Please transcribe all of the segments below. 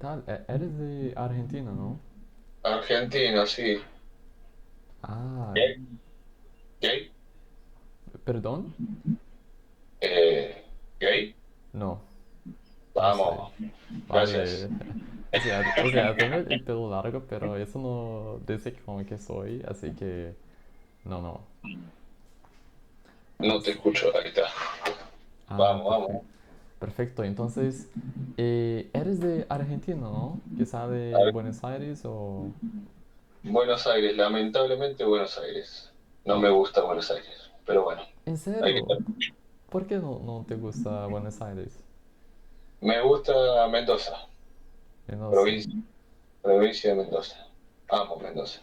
tal? Eres de Argentina, ¿no? Argentina, sí. Ah, ¿Gay? ¿Gay? ¿perdón? ¿Gay? No, no soy. Vamos, gracias. Vale. O sea, tengo el pelo largo, pero eso no dice como que soy, así que no, no. No te Así- escucho, ahí está. Ah, Vamos, vamos. perfecto. Perfecto, entonces, eres de Argentina, ¿no? Quizá A de ver, Buenos Aires o... Buenos Aires, lamentablemente Buenos Aires. No me Oh, gusta Buenos Aires, pero bueno, ¿en hay que serio? estar. ¿Por qué no te gusta Buenos Aires? Me gusta Mendoza, No sé. provincia, provincia de Mendoza. Amo Mendoza.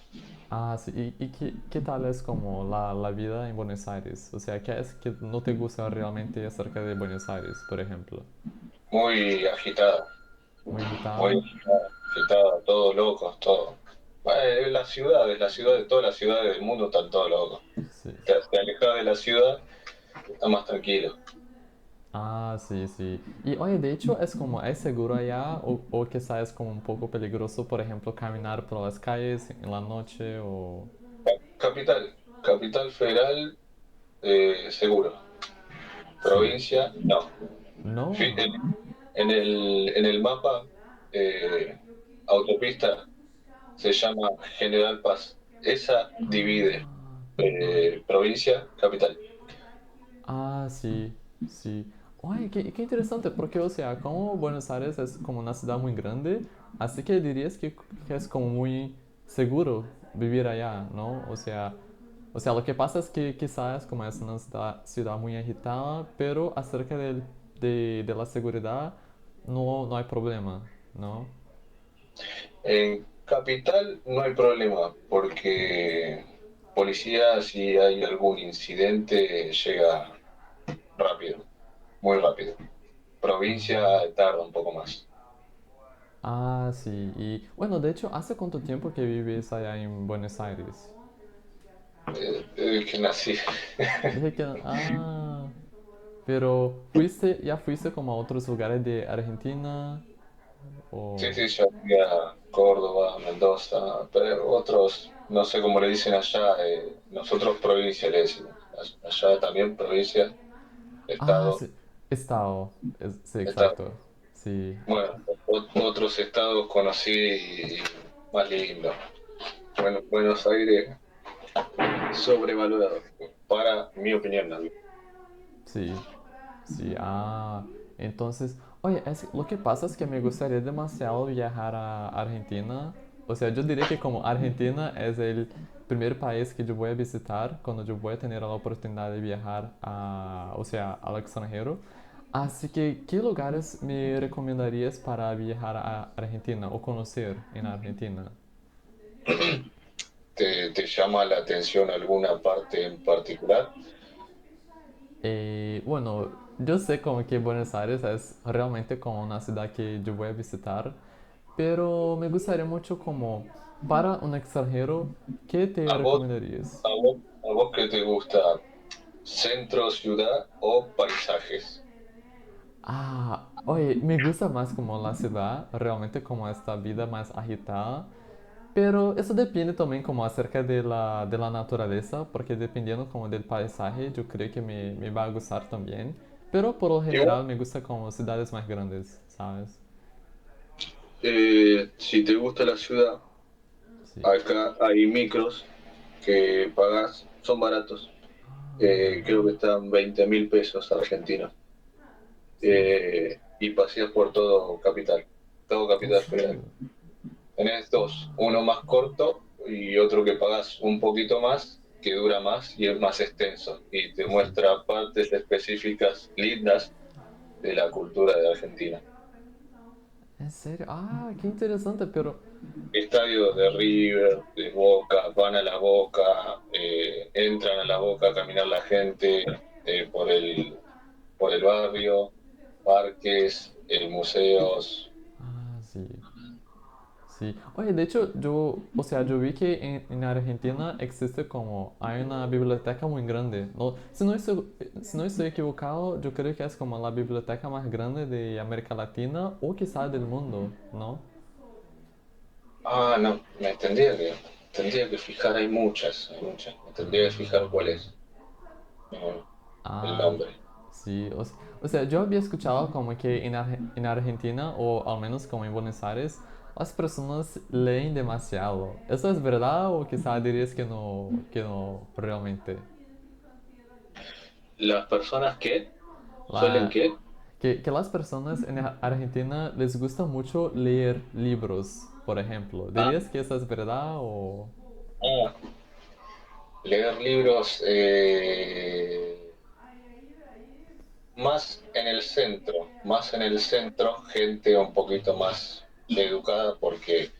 Ah, sí. ¿Y qué tal es como la vida en Buenos Aires? O sea, ¿qué es que no te gusta realmente acerca de Buenos Aires, por ejemplo? Muy agitada, ¿Muy muy agitada? agitada, todos locos, todo. Bueno, es la ciudad de todas las ciudades del mundo están todos locos. Sí. Te alejas de la ciudad, está más tranquilo. Ah, sí, sí. Y oye, de hecho, ¿es como, es seguro allá o quizá es como un poco peligroso, por ejemplo, caminar por las calles en la noche o... Capital, capital federal, seguro. Sí. Provincia, no. No. En el mapa, eh, autopista se llama General Paz. Esa divide Ah. provincia, capital. Ah, sí, sí. Oye, qué interesante, porque, o sea, como Buenos Aires es como una ciudad muy grande, así que dirías que es como muy seguro vivir allá, ¿no? O sea, lo que pasa es que quizás como es una ciudad muy agitada, pero acerca de la seguridad no hay problema, ¿no? En capital no hay problema, porque policía, si hay algún incidente, llega rápido, muy rápido. Provincia Ah, tarda un poco más. ah, sí. Y bueno, de hecho, ¿hace cuánto tiempo que vives allá en Buenos Aires? Desde que nací. Dije que... Ah, pero ya fuiste como a otros lugares de Argentina Sí, o... sí, yo fui a Córdoba, Mendoza, pero otros, no sé cómo le dicen allá, nosotros provincia le decimos. Allá también provincia, Ah, estado, sí, estado. Sí, estado. exacto. Sí. Bueno, otros estados conocí más lindos. Bueno, Buenos Aires, sobrevalorado, para mi opinión, ¿no? Sí, sí. Ah, entonces, oye, lo que pasa es que me gustaría demasiado viajar a Argentina. O sea, yo diría que como Argentina es el primer país que yo voy a visitar cuando yo voy a tener la oportunidad de viajar o sea, al extranjero. Así que, ¿qué lugares me recomendarías para viajar a Argentina o conocer en Argentina? ¿Te llama la atención alguna parte en particular? Bueno, yo sé como que Buenos Aires es realmente como una ciudad que yo voy a visitar, pero me gustaría mucho como para un extranjero, ¿qué te ¿A vos, recomendarías? a vos qué te gusta? ¿Centro, ciudad o paisajes? Ah, oye, me gusta más como la ciudad, realmente como esta vida más agitada, pero eso depende también como acerca de la naturaleza, porque dependiendo como del paisaje, yo creo que me va a gustar también, pero por lo Igual, general me gusta como ciudades más grandes, ¿sabes? si te gusta la ciudad, Sí. acá hay micros que pagás, son baratos. Creo que están 20.000 pesos argentinos. Sí. Y paseas por todo ¿En Capital Federal. serio? Tenés dos, uno más corto y otro que pagás un poquito más, que dura más y es más extenso y te Sí. muestra partes específicas lindas de la cultura de Argentina. ¿En serio? Ah, qué interesante, pero... Estadios de River, de Boca, van a la Boca, entran a la Boca a caminar la gente por el barrio, parques, museos. Ah, sí. Sí. Oye, de hecho, yo vi que en Argentina existe como, hay una biblioteca muy grande. No, si no estoy equivocado, yo creo que es como la biblioteca más grande de América Latina o quizá del mundo, ¿no? No, tendría que fijar, hay muchas. Me tendría que fijar cuál es no, el Ah, nombre. sí. O sea, yo había escuchado como que en Argentina, o al menos como en Buenos Aires, las personas leen demasiado. ¿Eso es verdad o quizá dirías que no realmente? Las personas que suelen La, que, que las personas en Argentina les gusta mucho leer libros, por ejemplo. ah, ¿Dirías que eso es verdad o...? ah, leer libros más en el centro, gente un poquito más educada porque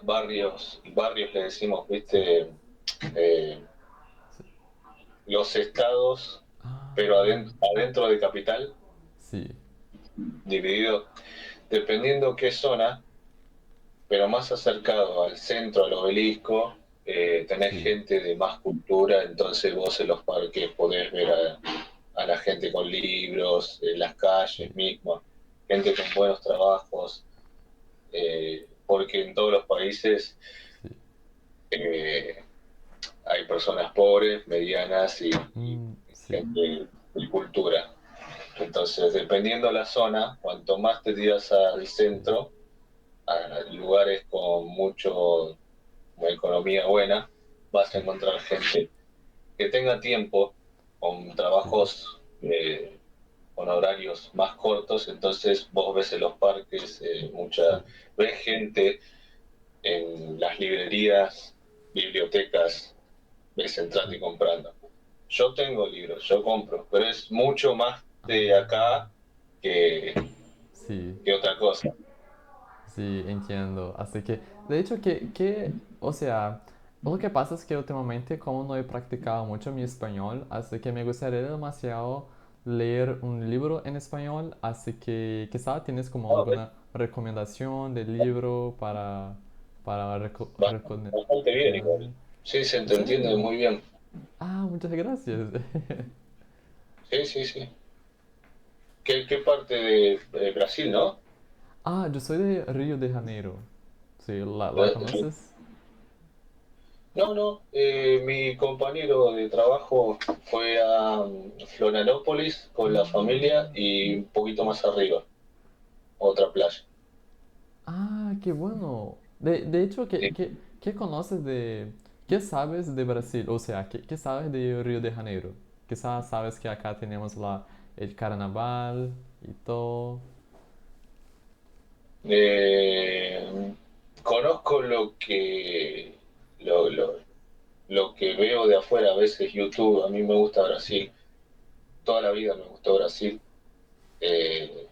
barrios le decimos, Sí, viste, eh, sí. los estados, pero Ah, adentro de capital, sí, dividido, dependiendo qué zona, pero más acercado al centro, al obelisco, tenés sí, gente de más cultura, entonces vos en los parques podés ver a la gente con libros, en las sí, calles mismas, gente con buenos trabajos, porque en todos los países sí. eh, hay personas pobres, medianas y Sí, gente de cultura. Entonces, dependiendo la zona, cuanto más te tiras al sí, centro, a lugares con mucho economía buena, vas a sí, encontrar gente que tenga tiempo con sí, trabajos con horarios más cortos, entonces vos ves en los parques sí. ves gente en las librerías, bibliotecas, ves entrando Sí. y comprando. Yo tengo libros, yo compro, pero es mucho más de Ah, acá que, sí, que otra cosa. sí, entiendo. Así que, de hecho, o sea, lo que pasa es que últimamente, como no he practicado mucho mi español, así que me gustaría demasiado leer un libro en español, así que quizá tienes como No, alguna recomendación de libro para bastante bien igual. recomendar. Sí, se ¿En te entiende serio? muy bien. Ah, muchas gracias. Sí, sí, sí. ¿Qué parte de Brasil, no? Ah, yo soy de Río de Janeiro. Sí, ¿la conoces? No, no. Mi compañero de trabajo fue a Florianópolis con la familia Ah. y un poquito más arriba, otra playa. Ah, qué bueno. De hecho, Sí. ¿qué conoces de... ¿Qué sabes de Brasil? O sea, ¿qué sabes de Río de Janeiro? Quizás sabes que acá tenemos el carnaval y todo. Eh, Conozco lo que veo de afuera, a veces YouTube. A mí me gusta Brasil. Toda la vida me gustó Brasil. Eh,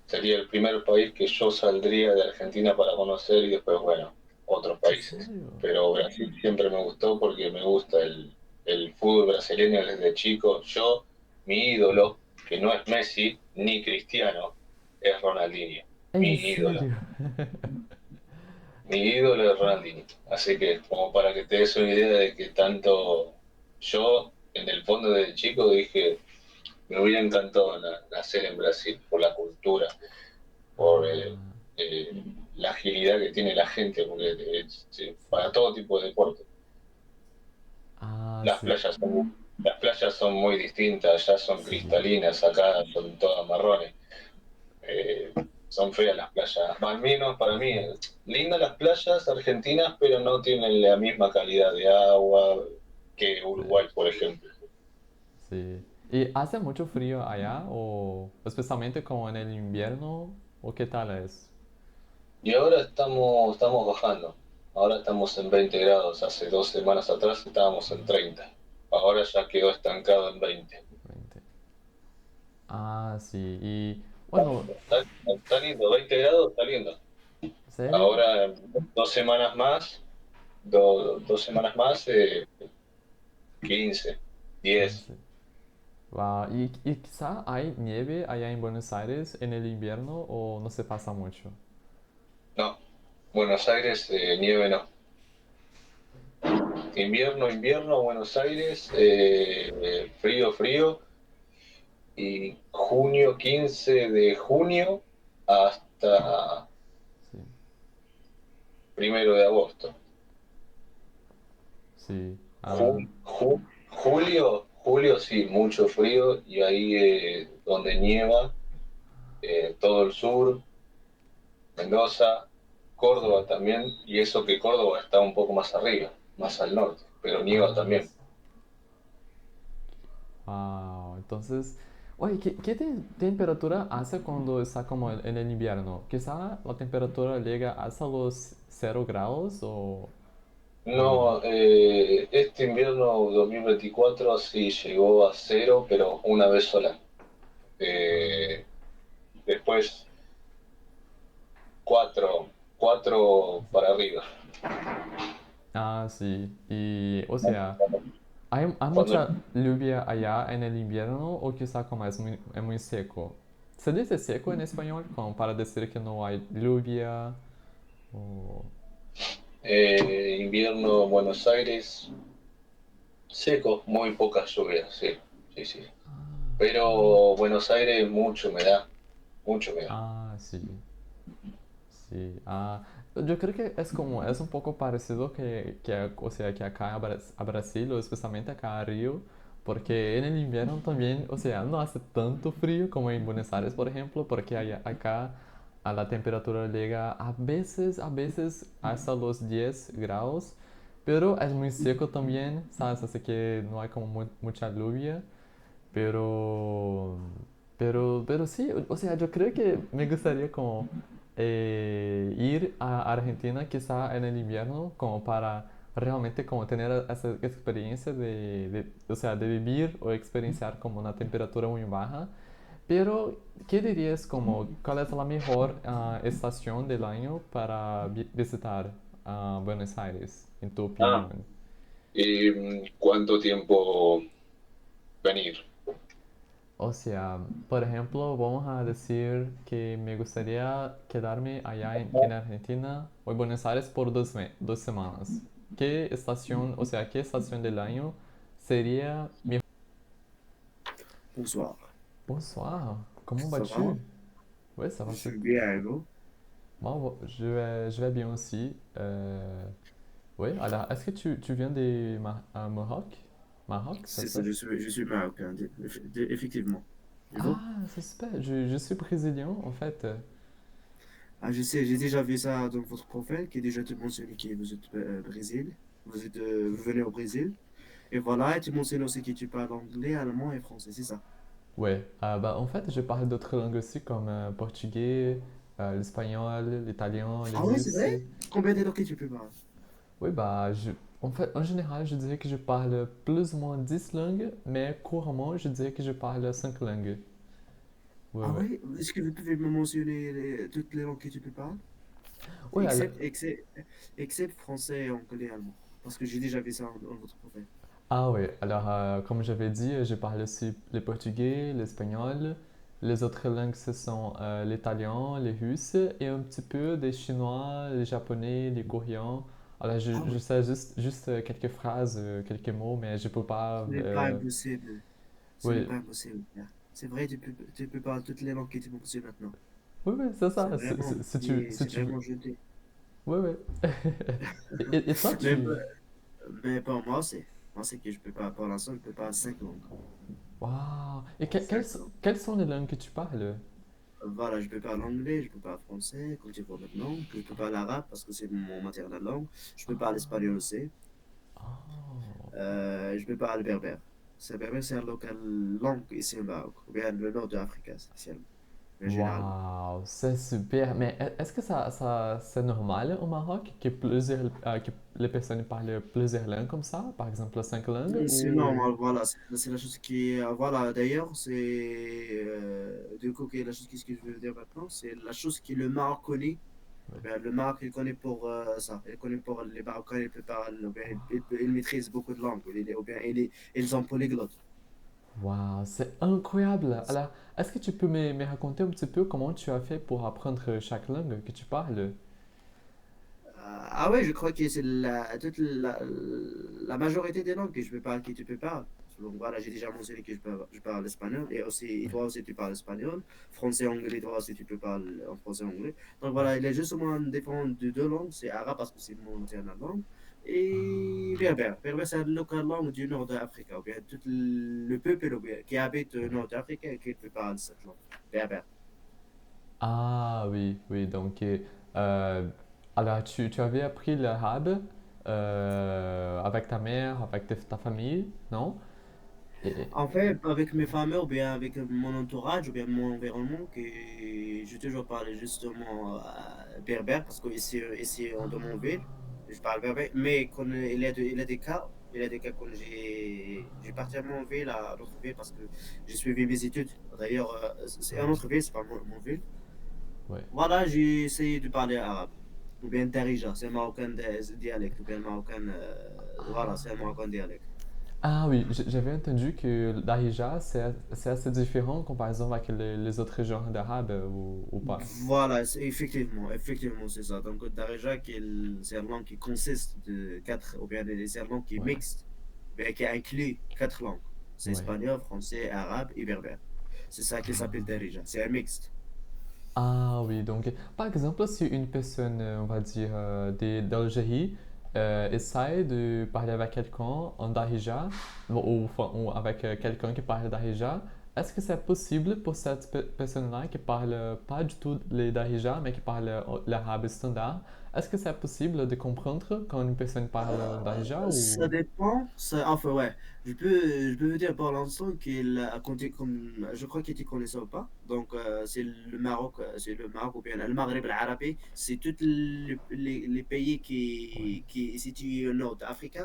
Sería el primer país que yo saldría de Argentina para conocer y después, bueno, otros ¿En países. serio? Pero Brasil siempre me gustó porque me gusta el fútbol brasileño desde chico. Mi ídolo, que no es Messi ni Cristiano, es Ronaldinho. Mi ¿En ídolo. serio? Mi ídolo es Ronaldinho. Así que, como para que te des una idea de que tanto yo, en el fondo de chico, dije, me hubiera encantado nacer en Brasil por la cultura, por Ah, la agilidad que tiene la gente, porque sí. para todo tipo de deporte. Ah, Las sí. playas son, las playas son muy distintas, ya son Sí. cristalinas, acá son todas marrones. Eh, Son feas las playas. Al menos para mí, lindas las playas argentinas, pero no tienen la misma calidad de agua que Sí. Uruguay, por ejemplo. Sí. ¿Y hace mucho frío allá o especialmente como en el invierno o qué tal es? Y ahora estamos bajando. Ahora estamos en 20 grados. Hace 2 semanas atrás estábamos en 30. Ahora ya quedó estancado en 20. 20. Ah, sí. Y bueno, Está lindo, 20 grados está lindo. ¿en serio? Ahora en 2 semanas más, 2 semanas más, 15, 10. 15. Wow. Y quizá hay nieve allá en Buenos Aires en el invierno o no se pasa mucho. No, Buenos Aires, nieve no. Invierno, Buenos Aires, frío, frío. Y junio, 15 de junio hasta Sí. 1 de agosto. Sí. Ah, Julio sí, mucho frío y ahí donde nieva, todo el sur, Mendoza, sí. Córdoba también, y eso que Córdoba está un poco más arriba, más al norte, pero nieva Ah, también. wow. Entonces, oye, ¿qué temperatura hace cuando está como en el invierno? Quizá la temperatura llega hasta los 0 grados o... No, este invierno 2024 sí llegó a cero, pero una vez sola. Ah, Eh, Después cuatro, cuatro para arriba. ah, sí. Y, o sea, ¿hay Cuando mucha lluvia allá en el invierno o quizá como es muy seco? ¿Se dice seco en español como para decir que no hay lluvia o... invierno Buenos Aires, seco, muy poca lluvia, sí, sí, sí. Pero Buenos Aires mucha humedad, mucha humedad. Ah, sí. Sí, yo creo que es como, es un poco parecido o sea, que acá a Brasil, o especialmente acá a Río, porque en el invierno también, o sea, no hace tanto frío como en Buenos Aires, por ejemplo, porque acá a la temperatura llega a veces hasta los 10 grados, pero es muy seco también, ¿sabes? Así que no hay como mucha lluvia. Pero, pero sí, o sea, yo creo que me gustaría como ir a Argentina quizá en el invierno como para realmente como tener esa experiencia o sea, de vivir o experienciar como una temperatura muy baja. Pero, ¿qué dirías como cuál es la mejor estación del año para visitar Buenos Aires, en tu Ah, opinión? ¿y cuánto tiempo venir? O sea, por ejemplo, vamos a decir que me gustaría quedarme allá en Argentina o en Buenos Aires por 2 semanas. ¿Qué estación, o sea, qué estación del año sería mi... Bonsoir. Bonsoir, comment Ça vas-tu? va? Oui, ça Je va suis super. bien, et vous? Bon, je vais bien aussi. Oui, alors, est-ce que tu viens de Maroc? Maroc, c'est C'est ça, ça? je suis marocain, effectivement. Et vous? Ah, c'est super, je suis brésilien en fait. Ah, je sais, j'ai déjà vu ça dans votre profil, qui est déjà te mentionné que vous êtes Brésil. Vous venez au Brésil. Et voilà, et tu mentionnes aussi que tu parles anglais, allemand et français, c'est ça? Ouais, bah, en fait, je parle d'autres langues aussi comme portugais, l'espagnol, l'italien, le Ah ouais, c'est russe. vrai? Combien de langues que tu peux parler? Oui, bah, en fait, en général, je dirais que je parle plus ou moins 10 langues, mais couramment, je dirais que je parle 5 langues. Ouais, Ah ouais. ouais? Est-ce que vous pouvez me mentionner toutes les langues que tu peux parler? Ouais, Except français et anglais et allemand. Parce que j'ai déjà vu ça dans votre profil. ouais, alors, comme j'avais dit, je parle aussi le portugais, l'espagnol. Les autres langues, ce sont l'italien, le russe et un petit peu des chinois, les japonais, les coréens. Alors, Ah je ouais. sais juste quelques phrases, quelques mots, mais je peux pas. Ce n'est pas impossible. Ce n'est Oui, pas impossible. C'est vrai, tu peux parler toutes les langues que tu mentionnes maintenant. oui, oui, c'est ça. Si C'est tu veux. vraiment jeté. Oui, oui. Et toi, Mais, tu. mais pour moi, moi, c'est que je peux pas, pour l'instant, je peux pas 5 langues. Waouh! Et 5 langues. quelles sont les langues que tu parles? Voilà, je peux parler anglais, je peux parler français, comme tu vois maintenant. Je peux parler arabe parce que c'est mon matière de langue. Je peux parler espagnol aussi. Oh. Je peux parler berbère. C'est berbère, c'est la locale langue ici au Maroc, ou bien le nord de l'Afrique, spécialement, mais généralement. Waouh, c'est super. Mais est-ce que c'est normal au Maroc que les personnes parlent plusieurs langues comme ça? Par exemple, 5 langues C'est ou... normal, voilà, c'est la chose qui est, voilà, d'ailleurs, du coup, la chose qu'est-ce que je veux dire maintenant, c'est la chose qui le Maroc connaît. Ouais. Ben, le Maroc, il connaît pour ça, il connaît pour les Marocains, ils parlent, ou bien, ils maîtrisent beaucoup de langues, ou bien, ils sont polyglottes. Waouh, c'est incroyable. Alors, est-ce que tu peux me raconter un petit peu comment tu as fait pour apprendre chaque langue que tu parles? Ah ouais, je crois que c'est toute la majorité des langues que je peux parler, que tu peux parler. Donc voilà, j'ai déjà mentionné que je parle espagnol et aussi, et toi aussi tu parles espagnol. Français, anglais, toi aussi tu peux parler en français, anglais. Donc voilà, il est justement différent de deux langues. C'est arabe parce que c'est mon maternelle langue. Et Ah. berbère. Berbère, c'est la locale langue du nord d'Afrique. Ou bien tout le peuple ou bien, qui habite au nord d'Afrique et qui peut parler cette langue. Berbère. Ah oui, oui, donc euh, alors tu avais appris l'arabe avec ta mère, avec ta famille, non? Et, En fait, avec mes familles ou bien avec mon entourage ou bien mon environnement, que je toujours parle justement berbère parce que ici dans mon ville, ah, je parle berbère, mais quand il y a des cas quand j'ai parti à mon ville, à notre ville parce que j'ai suivi mes études. D'ailleurs, c'est un ah, autre ville, c'est pas mon ville. ouais. Voilà, j'ai essayé de parler arabe. Ou bien darija, c'est un marocain dialecte, ou bien marocain, voilà, c'est un Ah. marocain dialecte. Ah oui, j'avais entendu que l'Arija, c'est assez différent en comparaison avec les autres régions d'arabe ou pas. Voilà, effectivement, c'est ça. Donc, Darija, c'est une langue qui consiste de quatre, ou bien c'est une langue qui est Ouais, mixte, bien qui inclut quatre langues. C'est ouais. espagnol, français, arabe et berbère. C'est ça qui s'appelle Darija. C'est un mixte. Ah oui, donc par exemple, si une personne, on va dire, d'Algérie, essaie de parler avec quelqu'un en Darija, enfin, ou avec quelqu'un qui parle Darija, est-ce que c'est possible pour cette personne-là qui parle pas du tout les Darija, mais qui parle l'arabe standard, est-ce que c'est possible de comprendre quand une personne parle Darija Ça ou... dépend. Enfin, ouais. Je peux vous dire pour l'instant qu'il a compté comme. Je crois qu'il était connaissant ou pas. Donc, c'est le Maroc ou bien le Maghreb l'Arabie. C'est tous les pays Ouais. qui est situé au nord d'Afrique.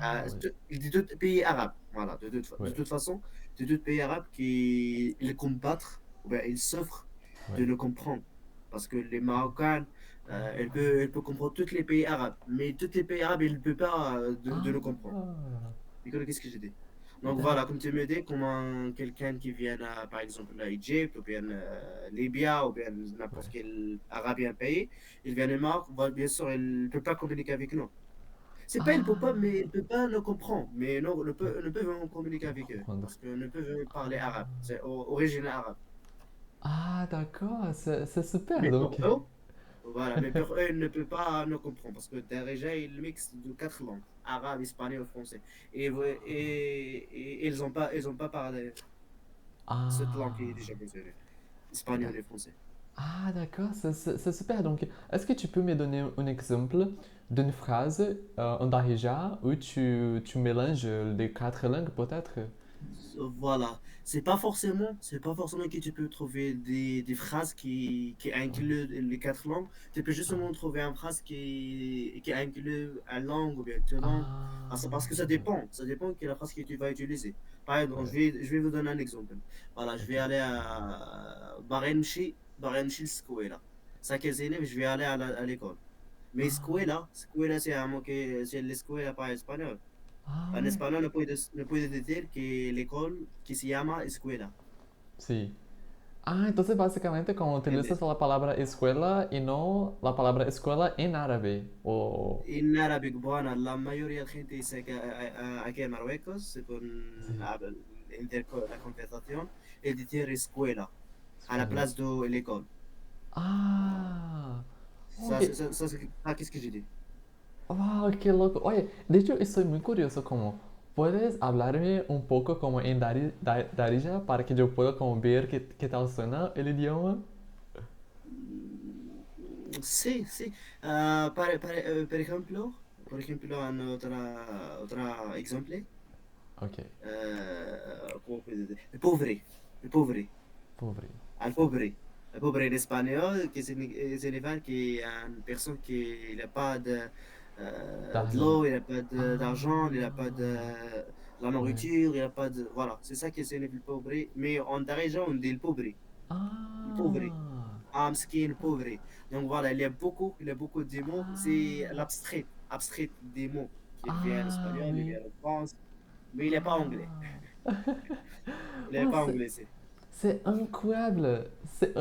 Ah oui, De tous pays arabes. Voilà, de ouais, toute façon, de tous pays arabes qui ils combattent, ou bien ils souffrent de ouais. le comprendre. Parce que les Marocains. Elle peut comprendre tous les pays arabes, mais tous les pays arabes, elle ne peut pas de le comprendre. Ah, Qu'est-ce que j'ai dit? Donc voilà, d'accord. comme tu me dis, comment quelqu'un qui vient, par exemple, d'Égypte, ou bien Libya, ou bien n'importe Ouais. quel arabien pays, il vient au Maroc, bien sûr, il ne peut pas communiquer avec nous. C'est pas il peut pas, mais Ah, il peut pas nous comprendre, mais nous, ouais, ne peut communiquer avec eux, comprendre. parce que ne peut parler arabe, Ah, c'est origine arabe. ah d'accord, c'est super Mais donc. pour eux, voilà, mais pour eux, ils ne peuvent pas nous comprendre parce que déjà, ils mixent de quatre langues, arabe, espagnol, français. Et ils ont pas parlé cette langue qui est Ah, déjà mentionnée, espagnol d'ac- et français. ah, d'accord, c'est super. Donc, est-ce que tu peux me donner un exemple d'une phrase en Darija où tu mélanges les quatre langues peut-être? Voilà, c'est pas forcément que tu peux trouver des phrases qui Ouais. incluent les quatre langues. Tu peux Ah, justement trouver une phrase qui inclut une langue ou bien deux langues. Ah, parce que ah, ça dépend de la phrase que tu vas utiliser. Par exemple, ouais, je vais vous donner un exemple. Voilà, je ok. vais aller à Barenchi Square. Ça, qu'est-ce que je vais aller à l'école. Mais Ah, Square, c'est un mot que c'est l'escuela par espagnol. ah En ouais. español no puedes decir que la école que se llama escuela, Sí. Ah, entonces básicamente como utilizas ¿entiendes? la palabra escuela y no la palabra escuela en árabe. O... En árabe, bueno, la mayoría de gente dice que aquí en Marruecos, Sí. según la conversación, es decir escuela, a la Escuela. place de l'école. Ah, ok. Qu'est-ce que j'ai dit? Wow, qué loco. Oye, de hecho estoy muy curioso como, ¿puedes hablarme un poco como en Darija para que yo pueda como ver qué tal suena el idioma? Sí. Por ejemplo, un otro ejemplo, Ok, ¿cómo puedo decir? El pobre. pobre. Al pobre. Al pobre en espagnol, que signifie qu'il y a une personne qui n'a pas de Dale. l'eau, il n'a pas d'argent, il n'a pas de Ah, la ouais. nourriture, il n'a pas de. Voilà, c'est ça qui signifie le pauvre. Mais en Darija, on dit le pauvre. Le pauvre. Ah, Amskin, le pauvre. Donc voilà, il y a beaucoup de mots. C'est ah, l'abstrait des mots qui vient en ah, espagnol, il oui. vient en France, mais il n'est pas anglais. Ah. Il n'est Oh, pas anglais, c'est. c'est incroyable. C'est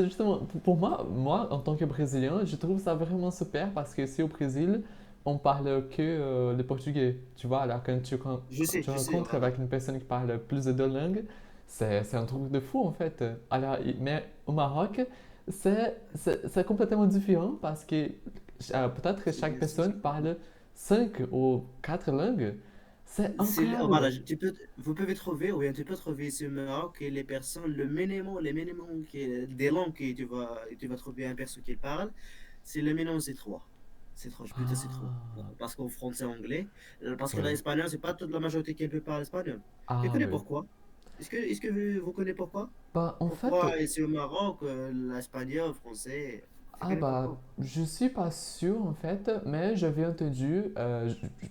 justement, pour moi, en tant que Brésilien, je trouve ça vraiment super parce que ici au Brésil, on parle que le portugais. Tu vois, alors quand tu Je sais, rencontres voilà. avec une personne qui parle plus de deux langues, c'est un truc de fou en fait. Alors, mais au Maroc, c'est complètement différent parce que peut-être que chaque C'est personne parle cinq ou quatre langues. C'est voilà, incroyable. vous pouvez trouver, ou bien tu peux trouver ici au Maroc et les personnes, le minimum des langues que tu vas trouver un perso qui parle, c'est le minimum, c'est trois. C'est trois, je peux dire c'est trois. Ah, Parce qu'en français, anglais, parce que oui. l'espagnol, c'est pas toute la majorité qui peut parler espagnol. Tu Ah, connais oui. pourquoi? Est-ce que vous connaissez pourquoi? Bah, en fait, Pourquoi ici au Maroc, l'espagnol, le français, tu ah connais bah, pourquoi? je suis pas sûr en fait, mais j'avais entendu,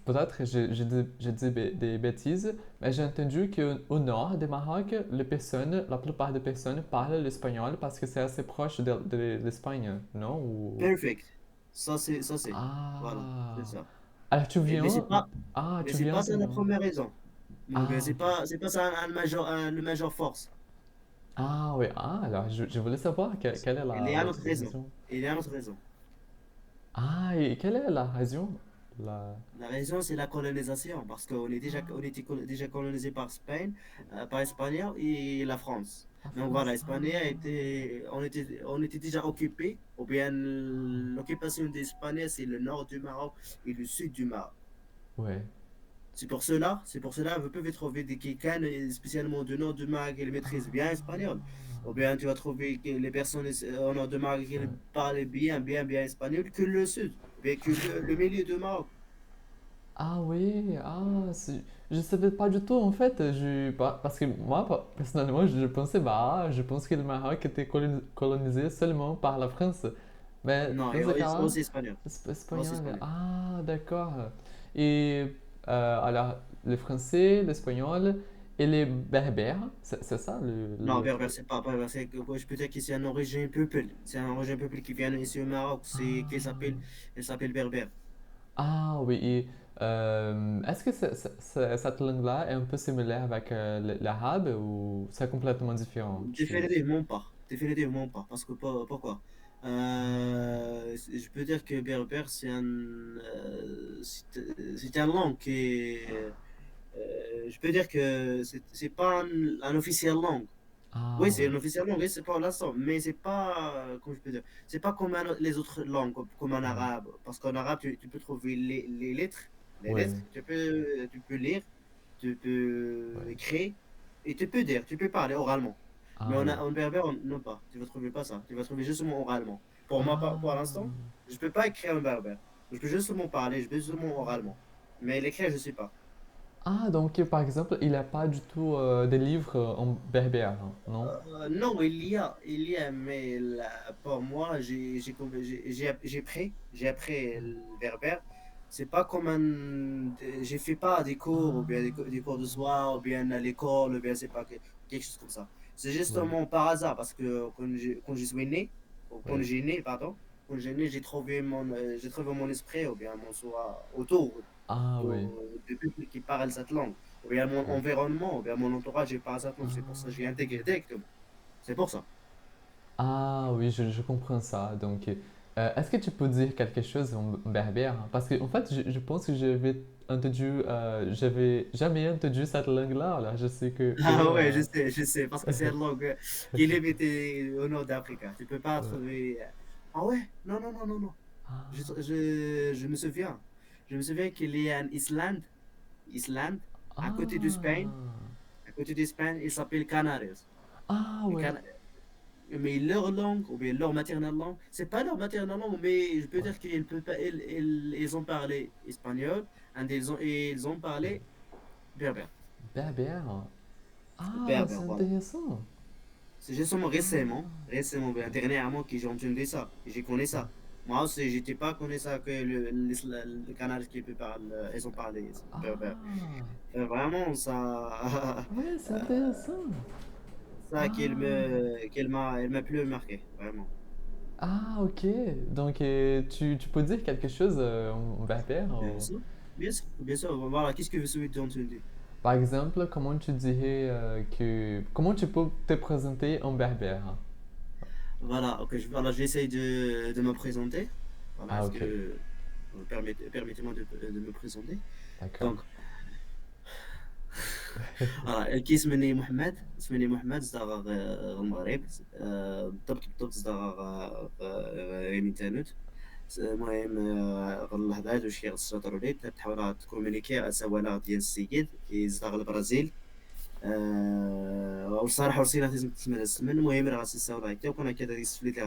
peut-être que j'ai dit des bêtises, mais j'ai entendu qu'au nord du Maroc, la plupart des personnes parlent l'espagnol parce que c'est assez proche de l'Espagne, non? Perfect. Ça c'est. Voilà, c'est Ah, ça. alors Mais tu c'est viens pas ça la de... première raison. Non, mais Ah, ok. c'est pas ça le major force. Ah oui, ah, alors je voulais savoir quelle est Il y a une l'autre autre raison. raison. Il y a une autre raison. Ah, et quelle est la raison? La... La raison, c'est la colonisation, parce on était déjà colonisé par Spain, par Espagnol et la France. La Donc France. voilà, l'Espagne on était déjà occupé, ou bien Ah, l'occupation d'Espagne, c'est le nord du Maroc et le sud du Maroc. ouais. C'est pour cela, vous pouvez trouver des quelqu'un spécialement du nord du Maroc qui maîtrise bien l'espagnol. Ah, Ou bien tu vas trouver que les personnes au nord du Maroc qui ouais. parlent bien espagnol que le sud, ou bien que le milieu du Maroc. Ah oui, je savais pas du tout en fait. Parce que moi, personnellement, je pensais, je pense que le Maroc était colonisé seulement par la France. Mais Non, dans ce cas-là, aussi espagnol. c'est Aussi espagnol. espagnol. Ah, d'accord. Et alors, le français, l'espagnol et les berbères, c'est ça Non, l'autre. berbère, c'est pas berbère. Je peux dire que c'est un origine peuple. C'est un origine peuple qui vient ici au Maroc. Ah. Il s'appelle berbère. Ah oui, et est-ce que cette langue-là est un peu similaire avec l'arabe ou c'est complètement différent? Définitivement pas. Définitivement pas. Parce que pourquoi? Je peux dire que berbère, c'est un langue qui est, je peux dire que c'est pas un officiel langue. Oui, Ah c'est oui, un officiel langue, oui, c'est pour l'instant, mais c'est pas, comment je peux dire, c'est pas comme les autres langues, comme en ouais, arabe. Parce qu'en arabe, tu peux trouver les oui, lettres, tu peux lire, tu peux ouais. écrire, et tu peux dire, tu peux parler oralement. Mais Ah oui. en berbère, non pas, tu vas trouver pas ça, tu vas trouver justement oralement. Pour moi, pour Ah. l'instant, je peux pas écrire en berbère. Je peux justement parler, je peux justement oralement. Mais l'écrire, je sais pas. Ah, donc par exemple, il n'y a pas du tout de livres en berbère, hein, non? Non, il y a, mais pour moi, j'ai appris le berbère. C'est pas comme j'ai fait pas des cours, ou bien Ah, des cours de soir, ou bien à l'école, ou bien c'est pas quelque chose comme ça. C'est oui, justement par hasard, parce que quand je suis né, ou quand oui. j'ai né, pardon, quand j'ai né, j'ai trouvé mon esprit, ou bien mon soi autour Ah oui, de people qui parlent cette langue. Ou bien mon oui. environnement, ou bien mon entourage, il parle cette langue. C'est pour ça que je l'ai Ah, intégré directement. C'est pour ça. ah oui, je comprends ça. Donc, est-ce que tu peux dire quelque chose en berbère? Parce que en fait, je pense que j'avais jamais entendu cette langue-là. Alors, je sais Ah ouais, je sais, parce que c'est une langue qui est limitée au nord d'Afrique. Tu peux pas ouais. trouver. Ah ouais, non. Ah, Je me souviens. Je me souviens qu'il y a une Islande, à côté d'Espagne. ah, À côté d'Espagne, il s'appelle Canarias. ah Et ouais, mais leur langue, ou bien leur maternelle langue, c'est pas leur maternelle langue, mais je peux ouais. dire qu'ils peuvent pas, ils ont parlé espagnol, et ils ont parlé berbère. Berbère. Ah, c'est Berbère, voilà. intéressant. C'est justement Ah, bien dernièrement que j'ai entendu ça, et j'ai connu ouais. ça. Moi aussi, j'étais pas connu ça que le canal qui peut parler, ils ont parlé berbère. Ah, Vraiment, ça, ouais, c'est euh, intéressant. ça Ah, elle m'a plus marqué, vraiment. ah, ok. Donc, tu peux dire quelque chose en berbère? Bien sûr, bien sûr. Voilà, qu'est-ce que vous souhaitez entendre? Par exemple, comment tu peux te présenter en berbère? Voilà, ok, voilà, j'essaie de me présenter. Voilà, Ah, est-ce ok. que Permettez-moi de me présenter. D'accord. Donc, كي اسمني محمد، اسمني محمد صداغ المغرب، بالضبط صداغ ريمي تانوت. المهم غنلحظات واش كيغسطو ليك تحاول تكومونيكي سوالا ديال السيد كيزداغ البرازيل. والصراحه وصينا لازم تسمع السمن. المهم راه غاسيساو لايك وكنا كذا يسفليت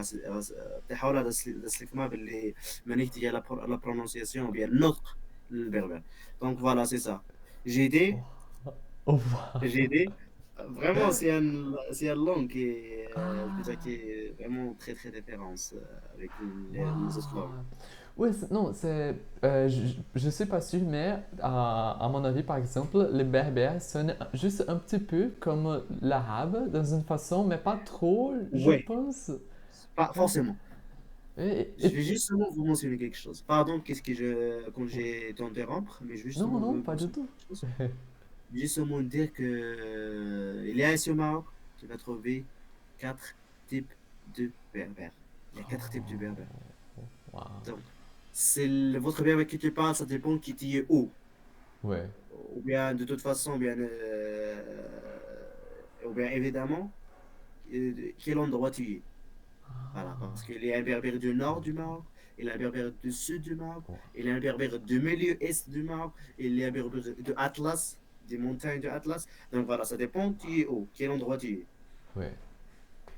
تحاول هذا السليك ما باللي مانيك ديال لا برونونسياسيون ديال النطق البربر. دونك فوالا سي سا جي دي Oh, جي دي Vraiment, c'est un langue je peux dire, qui ah, est vraiment très très différente avec les autres langues. waouh. Ouais, non, c'est. Je suis pas sûr, mais à mon avis, par exemple, les berbères sonnent juste un petit peu comme l'arabe, dans une façon, mais pas trop, je Ouais, pense. pas Ouais. forcément. Je vais juste seulement vous mentionner quelque chose. Pardon, qu'est-ce que quand Ouais. j'ai t'interrompre, mais je vais Non, justement non, vous pas du mentionner tout. quelque chose. Je vais juste seulement dire que il y a ici au Maroc, tu vas trouver quatre types de berbères. Il y a quatre types de berbères. Waouh. Donc, votre berbère qui tu parles, ça dépend qui tu es où. Ouais. Ou bien de toute façon, ou bien évidemment, quel endroit tu es. Voilà, parce qu'il y a un berbère du nord du Maroc, il y a un berbère du sud du Maroc, Ouais. il y a un berbère du milieu est du Maroc, il y a un berbère de Atlas, des montagnes de Atlas. Donc voilà, ça dépend tu es où, quel endroit tu es. Ouais.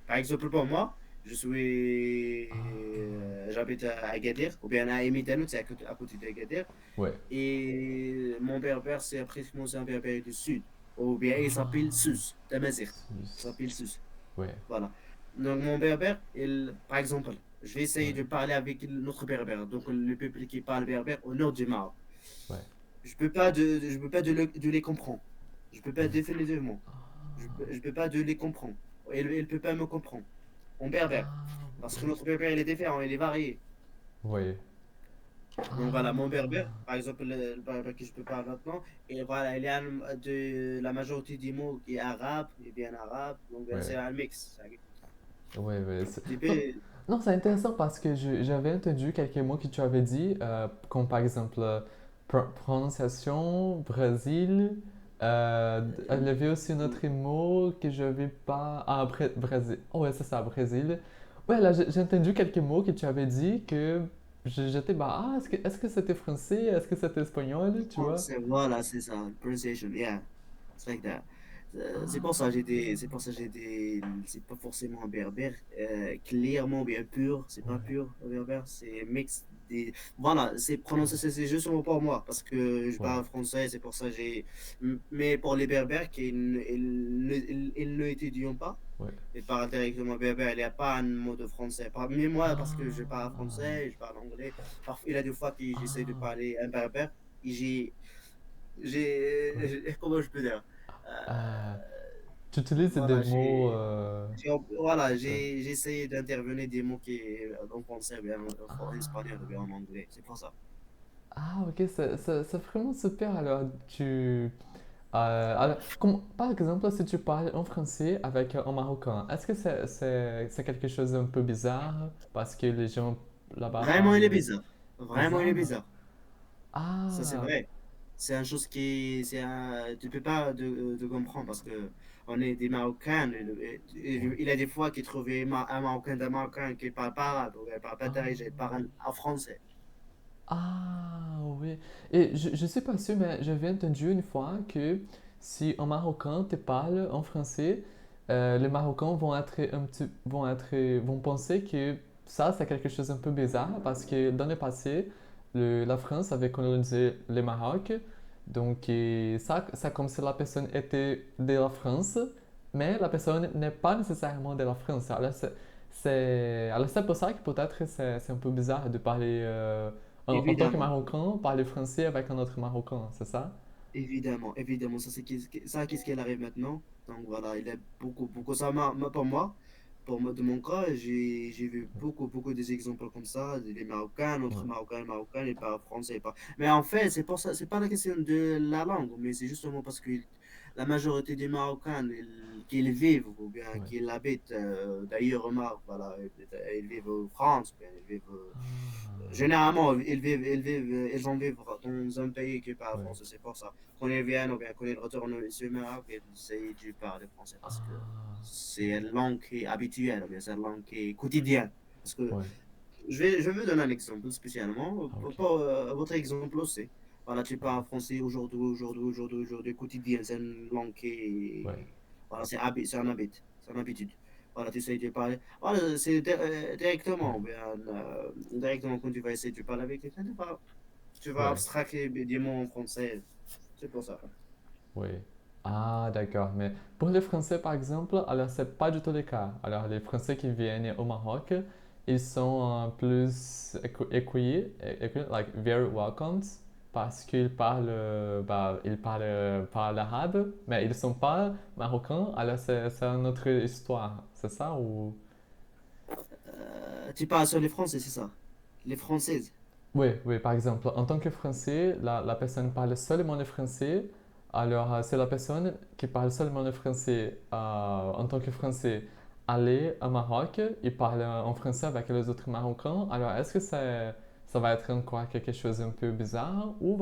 Par exemple, pour moi, j'habite à Agadir, ou bien à Emidanout, c'est à côté d'Agadir. Ouais. Et mon berbère, c'est pratiquement c'est un berbère du sud. Ou bien il s'appelle Ah, Sus, Tamazight. Il sus. s'appelle Sus. Ouais. Voilà. Donc mon berbère, par exemple, je vais essayer Ouais. de parler avec notre berbère, donc le peuple qui parle berbère au nord du Maroc. Ouais. Je peux pas de les comprendre. Je peux pas définitivement. Ah. Je peux pas de les comprendre. Elle peut pas me comprendre. En berbère. Ah, Parce que oui. notre berbère, il est différent, il est varié. Ouais. Donc voilà, mon berbère, Ah. par exemple, le berbère que je peux parler maintenant, et voilà, il y a de la majorité des mots qui est arabe, et bien arabe, donc Ouais. c'est un mix. Ouais, ouais. Un petit peu, Non, non, c'est intéressant parce que j'avais entendu quelques mots que tu avais dit, comme par exemple prononciation, Brésil. Il y avait aussi un autre mot que je n'avais pas. Ah, Brésil. Oh, ouais, c'est ça, Brésil. Ouais, là, j'ai entendu quelques mots que tu avais dit que j'étais, bah, ah, est-ce que c'était français? Est-ce que c'était espagnol? Tu vois? voilà, c'est ça, pronunciation, yeah, it's like that. C'est pour ça que c'est pas forcément un berbère, clairement bien pur, c'est pas Ouais, pur, le berbère, c'est mix des, voilà, c'est prononcé, c'est justement pour moi, parce que je ouais, parle français, c'est pour ça que mais pour les berbères ils ne étudient pas, ouais. ils parlent directement berbère, il n'y a pas un mot de français. Mais moi, parce que je parle Ah, français, je parle anglais, parfois, il y a des fois que j'essaie de ah, parler un berbère, et ouais. comment je peux dire? Ah, Euh, tu utilises des voilà, mots. Ouais. j'ai essayé d'intervenir des mots qui en français, ou bien en espagnol, ou bien en anglais. C'est pour ça. Ah, ok, c'est vraiment super. Alors, alors, par exemple, si tu parles en français avec un Marocain, est-ce que c'est quelque chose d'un peu bizarre parce que les gens là-bas Vraiment, il est parlent bizarre. Vraiment, il est bizarre? bizarre. Ça, c'est Ah, vrai. C'est une chose tu peux pas de comprendre parce que on est des Marocains. ouais. Il y a des fois qu'il trouvait un Marocain d'un Marocain qui parle pas arabe, ou il parle pas Ah, tarija, il parle en français. ah, oui. Et je suis pas sûr, mais j'avais entendu une fois que si un Marocain te parle en français, les Marocains vont penser que ça, c'est quelque chose un peu bizarre parce que dans le passé, la France avait colonisé le Maroc. Donc, ça comme si la personne était de la France, mais la personne n'est pas nécessairement de la France. Alors c'est pour ça que peut-être c'est un peu bizarre de parler, en tant que Évidemment. Marocain, parler français avec un autre Marocain, c'est ça? Évidemment, évidemment, ça, qu'est-ce qu'elle arrive maintenant? Donc voilà, il y a beaucoup, pour moi, de mon cas, j'ai vu beaucoup des exemples comme ça, des Marocains, Ouais, notre Marocain, ils parlent français, mais en fait, c'est pour ça, c'est pas la question de la langue, mais c'est justement parce que la majorité des Marocains, qu'ils vivent, ou bien ouais. qu'ils habitent, d'ailleurs au Maroc, voilà, ils vivent en France, ou bien ils vivent, Ah, Généralement, ils vont vivre dans un pays qui parle Ouais. français, c'est pour ça. Quand ils viennent ou bien quand ils retournent au Maroc, ils essayent de parler français parce que Ah, c'est une langue qui est habituelle, ou bien c'est une langue qui est quotidienne. Parce que ouais. je vais donner un exemple spécialement Ah, ok. pour votre exemple aussi. Voilà, tu parles français aujourd'hui, quotidien. C'est une langue qui Ouais. voilà, c'est c'est une habitude. Voilà, tu essaies de parler. Voilà, c'est Ouais. directement, bien, directement quand tu vas essayer de parler avec quelqu'un, tu vas Ouais. abstraquer des mots en français. C'est pour ça. Oui. Ah, d'accord. Mais pour les Français, par exemple, alors c'est pas du tout le cas. Alors, les Français qui viennent au Maroc, ils sont plus like very welcomed, parce qu'ils parlent, parlent arabe, mais ils sont pas marocains. Alors, c'est une autre histoire. C'est ça ou? Tu parles sur les Français, c'est ça? Les Françaises. Oui, oui, par exemple, en tant que Français, la personne parle seulement le français. Alors, c'est la personne qui parle seulement le français en tant que Français aller au Maroc et parle en français avec les autres Marocains. Alors, est-ce que ça va être encore quelque chose un peu bizarre ou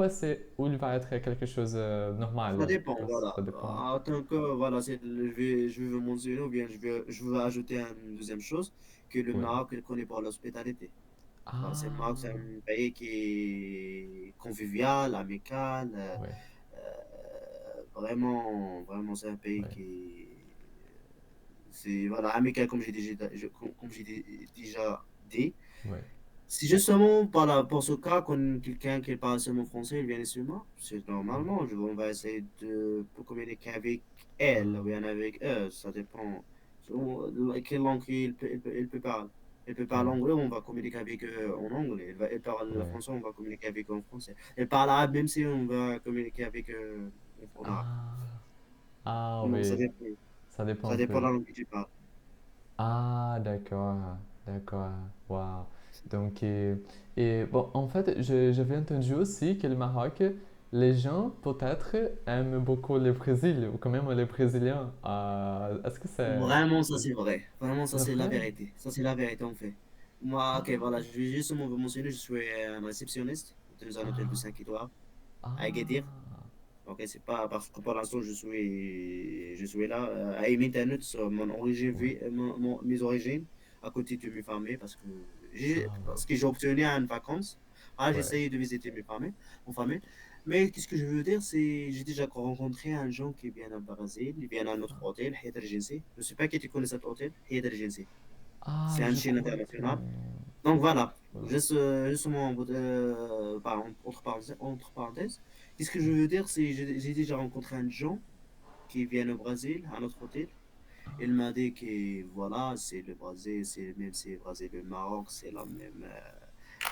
il va être quelque chose de Ça normal? dépend, voilà. Ça dépend. En tant que, voilà, je vais mentionner, ou bien je veux ajouter une deuxième chose, que le Oui. Maroc, il connaît pas l'hospitalité. Voilà, c'est le Maroc, c'est Ah, un pays qui est convivial, amical. oui, Vraiment, c'est un pays oui, qui c'est, voilà, amical, comme déjà dit. oui, Si justement, voilà, pour ce cas, quand quelqu'un qui parle seulement français, il vient ici, moi, c'est oui. normalement, on va essayer de pour communiquer avec elle ou Ah, bien avec eux, ça dépend. Quelle langue il peut parler. Il peut oui, parler anglais, on va communiquer avec eux en anglais. Il parle le oui. français, on va communiquer avec eux en français. Il parle arabe, même si on va communiquer avec eux en arabe. Ah, ah Donc, oui, ça dépend ça un dépend de peu. la langue que tu parles. Ah, d'accord, d'accord, waouh. Donc, bon, en fait, j'avais entendu aussi que le Maroc, les gens peut-être aiment beaucoup le Brésil, ou quand même les Brésiliens. Est-ce que Vraiment, ça c'est vrai. Vraiment, ça c'est c'est la vrai? vérité. Ça c'est la vérité en fait. Moi, ok, voilà, Ah, je vais justement vous mentionner, je suis un réceptionniste dans un hôtel de ah, 5 étoiles à Agadir. ah, Ok, c'est pas parce que pour l'instant je suis là à Emitanut, sur mon origine, ouais, mes origines, à côté de mes familles, ah oui, parce que j'ai obtenu une vacance. Ah, j'ai ouais. essayé de visiter mon famille. Mais qu'est-ce que je veux dire, c'est j'ai déjà rencontré un gens qui vient au Brésil, il vient à notre hôtel, Hayat Regency. Je ne sais pas qui tu connais cet hôtel, Hayat Regency. Ah, C'est une je chaîne crois que... internationale. Donc voilà, Voilà. justement, entre parenthèses, qu'est-ce que je veux dire, c'est j'ai déjà rencontré un gens qui vient au Brésil, à notre hôtel. Il m'a dit que voilà, c'est le Brésil, c'est même si le Brésil et le Maroc, c'est la même.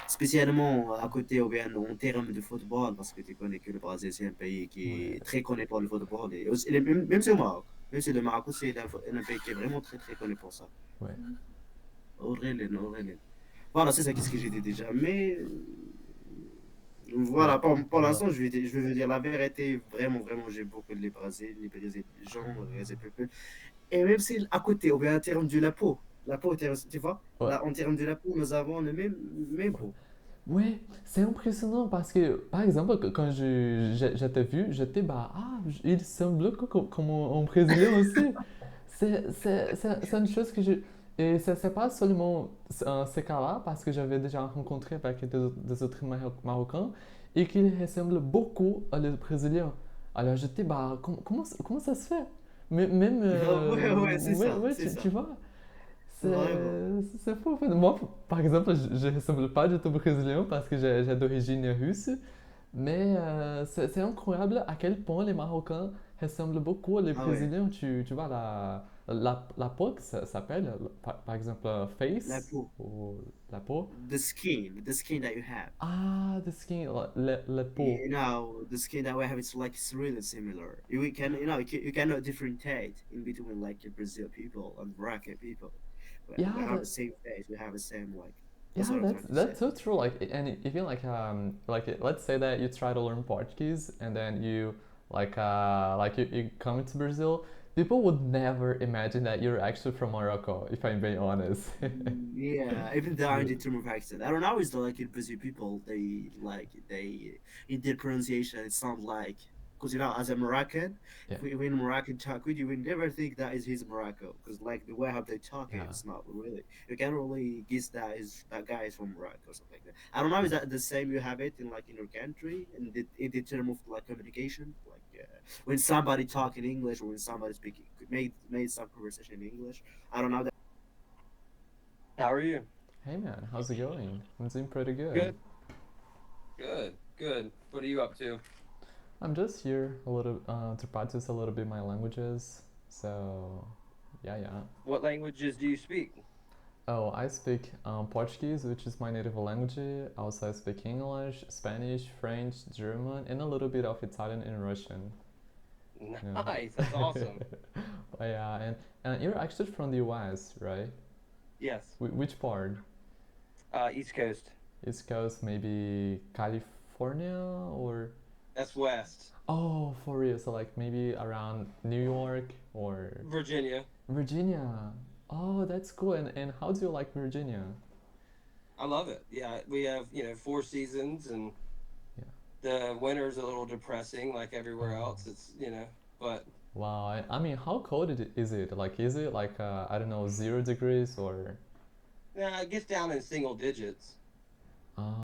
Spécialement à côté, ou bien en termes de football, parce que tu connais que le Brésil, c'est un pays qui Ouais, est très connu pour le football, même si le Maroc. Même si le Maroc aussi est un pays qui est vraiment très connu pour ça. ouais. Aurélien, Aurélien. Voilà, c'est ça qu'est-ce que j'ai dit déjà. Mais Mais voilà, pour voilà. l'instant, je vais vous dire la vérité. Vraiment, j'ai beaucoup de les gens, les Ah, peuples. Et même si à côté, ou bien en termes de la peau, tu vois, ouais, là, en termes de la peau, nous avons le même ouais. peau. Ouais, c'est impressionnant parce que, par exemple, quand je t'ai vu, j'étais, il semble comme un Brésilien aussi. C'est une chose que je... Et c'est pas seulement ce cas-là, parce que j'avais déjà rencontré avec des autres Marocains et qu'ils ressemblent beaucoup à les Brésiliens. Alors j'étais, comment ça se fait? Même, Ouais, c'est ça, ouais, c'est tu ça. vois, Vraiment. c'est fou en fait. Moi, par exemple, je ne ressemble pas du tout brésilien parce que j'ai d'origine russe, mais c'est incroyable à quel point les Marocains ressemblent beaucoup aux Ah ouais, Brésiliens. Tu vois, la peau, ça s'appelle, par exemple, la face, peau. ou la peau. The skin that you have. Ah, the skin, la peau. You know, the skin that we have, it's really similar. You cannot differentiate in between like the Brazil people and Moroccan people. We Yeah, have the same face. We have the same like. That's yeah, what I'm trying to say. that's so true. And even let's say that you try to learn Portuguese and then you you come to Brazil, People would never imagine that you're actually from Morocco, if I'm being honest. Yeah, even though in the term of accent, I don't know. Is the like in Brazil people they in their pronunciation it sounds like because as a Moroccan, Yeah, if we when Moroccan talk with you, we never think that is his Morocco because like the way how they talk, yeah. it's not really. You can't really guess that guy is from Morocco or something like that. I don't know. Is that the same you have it in like in your country in the term of like communication, like when somebody talk in English or when somebody speaking made some conversation in English. I don't know. How are you? Hey man, how's it going? I'm doing pretty good. Good. Good. Good. What are you up to? I'm just here a little to practice a little bit my languages. So, yeah, yeah. What languages do you speak? Oh, I speak Portuguese, which is my native language. Also, I speak English, Spanish, French, German, and a little bit of Italian and Russian. Yeah. Nice. That's awesome. Oh, yeah, and you're actually from the US, right? Yes. Which part? East Coast. East Coast, maybe California or? That's West. Oh, for real. So like maybe around New York or Virginia. Virginia. Oh, that's cool. And how do you like Virginia? I love it. Yeah, we have, 4 seasons and Yeah. the winter's a little depressing like everywhere Oh. else. But Wow. I mean, how cold is it? Like, is it like I don't know, 0 degrees or? yeah, it gets down in single digits. Uh,